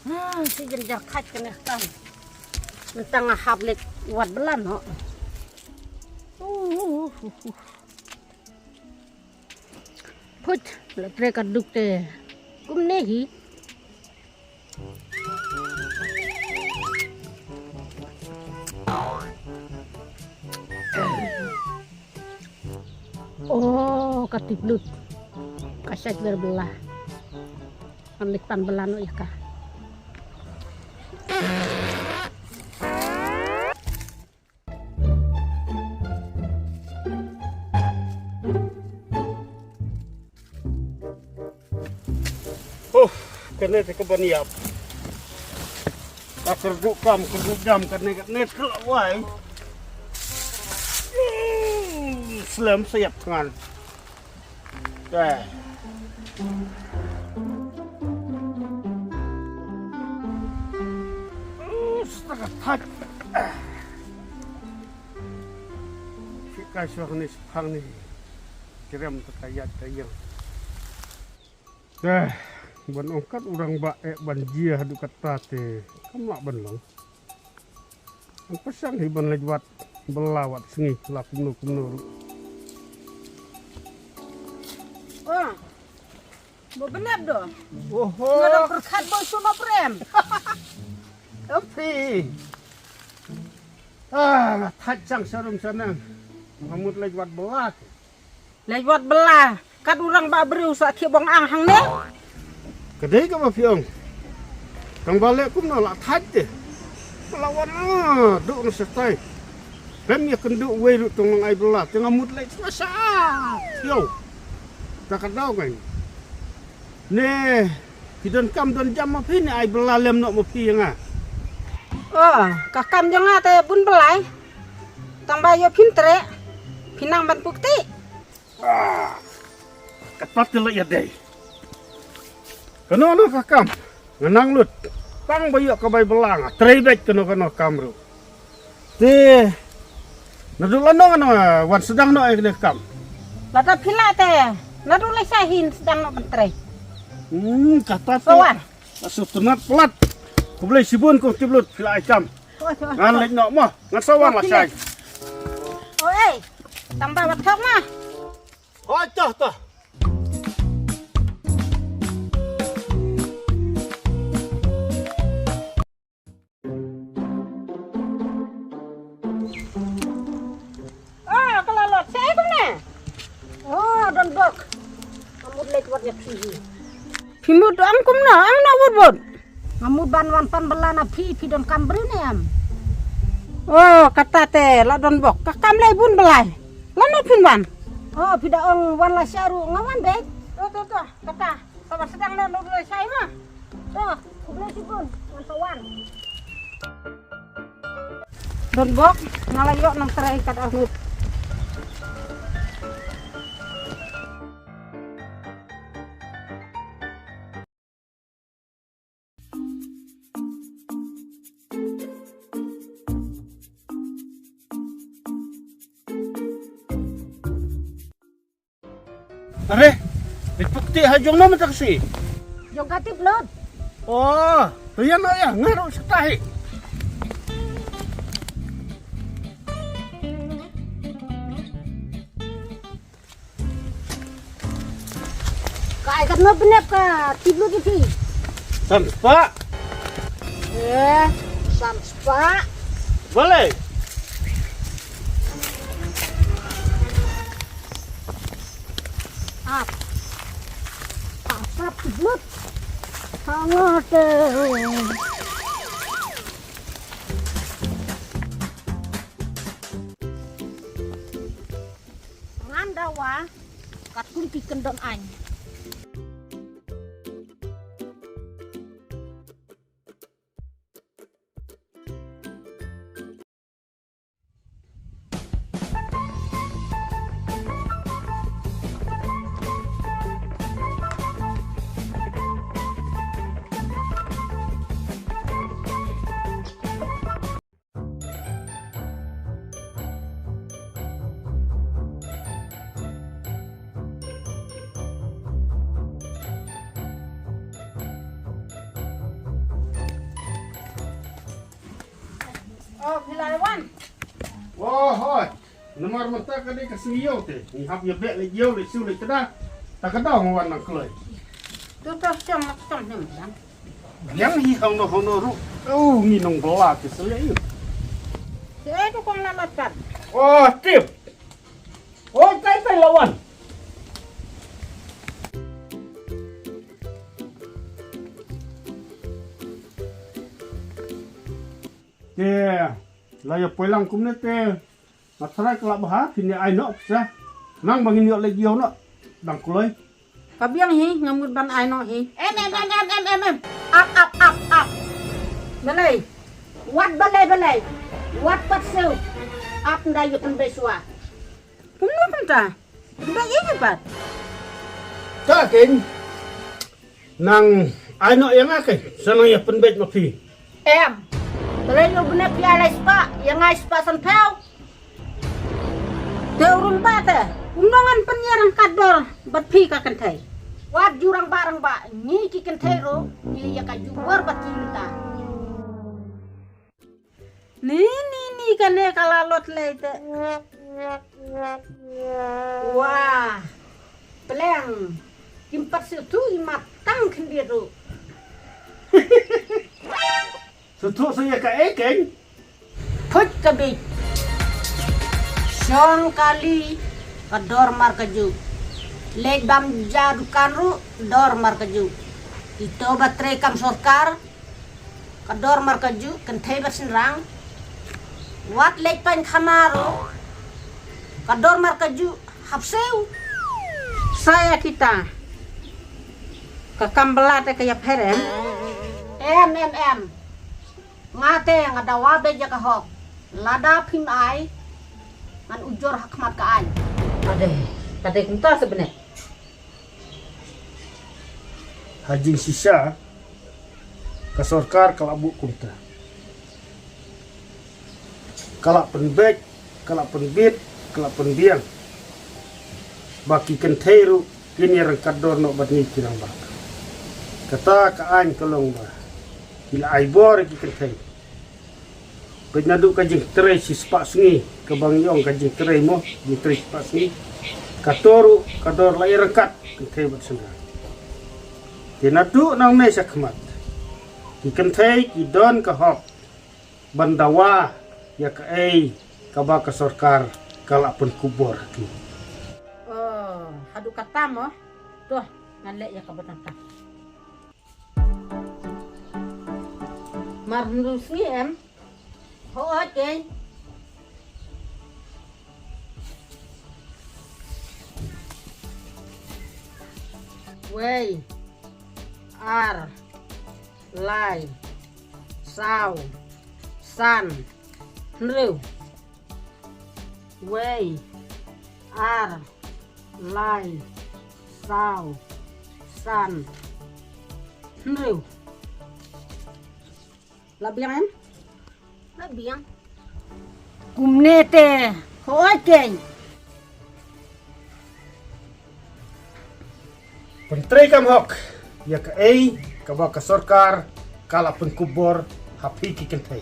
Si jenjar khat kena kan. Mentang hablet wat belan ho. Put letre kaduk te. Kum nehi. Oh, katiplut. Kasyat berbelah. Anlitan belano ya kah. Kena ke baniap. Tak kerduk jam kena net kelawai. Selam siap kan. Dah. Setengah tak. Jika suara ni sepang ni, kirim terkayat kayang. Dah. Ban ongkat orang baik banjir hadu kata te kamu nak benlang an pasang hiban lewat belawat sengi lah kumnu Oh, mau benar doh. oh Nggak berkat bos sama prem. tapi tajang sarum sana mamut lewat belah Lewat belah, kan orang bak beri usah kibong anghang ne. kedai ke mafiong kang balik kum nolak taj melawan duk setai kami akan duk we duk tong ai belah tengah mut lek masa yo tak kadau kan ne kidan kam don jam mapi ni ai belah lem nok mapi nga Oh, kakam jangan te bun belai. Tambah yo pintre, pinang ban bukti. kepat lek ya dei kena kakam ngenang lut pang bayu ka bay belang treibek kena kamru te nadulan no wan sedang no ai kam Lata pila te, nadu le sahin sedang nak bentre. kata tu Kawan. masuk tenat pelat ku boleh sibun ku tiblut pila ikam ngan lek nok mah ngan sawan lah sai Oh, tambah batok mah. oh toh Oh, kalau lot saya kemana? Oh, dan bok. Amud lewat ya pihi. Pimut am kumna, am na wudbud. Amud ban pan belana pi don kambri ne am. Oh, kata te la don bok. Kakam le bun belai. Lano pinwan. Oh, pida ong wan la syaru ngawan dek. Tuh, kata. Sabar sedang no le sai mah. Tuh, kuble sibun, wan sawan. Don bok, ngalayok nang terai kat ahmud. are dipukti hajong no mataksi Yung katip lot. oh tuyan no ya ngaro setahi Kaya kan mo benep ka tiblo gitu. sampa Samspa. boleh Asap tiblo. Hangat. Ngandawa kat kunti kendon any. Oh, Bilalawan. Oh, hoi. Nomor mentah kadai kasih yo teh. Ni hap ya bek le yo le su le kada. Tak kada wan nak kelai. Tu siang nak siang ni macam. Yang hi hono ru. Oh, ni nong bola ke sele yo. Saya tu kau nak lepas. Oh, tip. Oh, tai lawan. Yeah, laya pulang kumne te. Matrai kelak bahar sini ai nok sa. Nang bangin yo lagi yo nok. Dang kulai. Kabiang hi ngamut ban ai no hi. Em. Up. Balai. Wat balai. Wat patsu. Up nda yu kan beswa. Kumno penta. Nda ye pat. Ta ken. Nang ai nok yang akai. Sana ya penbet mapi. Em. Balai yo benek piala spa, yang ai spa san pau. Teurun bata. Undangan penyerang kador bat pi ka kan thai. Wat jurang barang ba ni ki kan thai ro, ni ya ka jubar bat cinta. Ni kan ne kala lot leite. Wah. Peleng. Kimpat situ imatang kendiru. Sutuk saya ka eken. Put kabi. Syong kali kador markaju. Ledam jadukan ru dor markaju. Ito batre kam sorkar kador markaju kentay bersenrang. Wat lekpan khamaro kador markaju hapseu. Saya kita kakambelate kaya perem. Em. Ngate ngadawa beja kahok. Lada pin ai ngan ujor hakmat ka ai. Ade kunta sebenarnya. Haji sisa kasorkar kalak bu kunta. Kalak penbek, kalak penbit, kalak penbiang. Baki kenteru kini rengkat dor no batni kirang bak. Kata ka ain kolong ba. Bila ai bor ki kentai. Penyadu kajing terai si sepak sungi ke Bang Yong kajing terai mo di terai sepak sungi. Katoru kador lai rengkat kentai bat sendang. Tinadu nang ne sakmat. Ki kentai ki don ka hok. Bandawa ya ka ai ka ba ka sorkar kalak pen kubur ki. Oh, hadu kata mo. Tuh, ngalek ya kabatan ta. Marnusi em. Ho ake. Wei. Ar. Lai. Sao. San. Nru. Wei. Ar. Lai. Sao. San. Nru. Labiang em? Labiang. Kumnete. Hoakeng. Pentrai kam hok. Ya ka ai ka ba ka sorkar kalak pen kubur hapi ki kentai.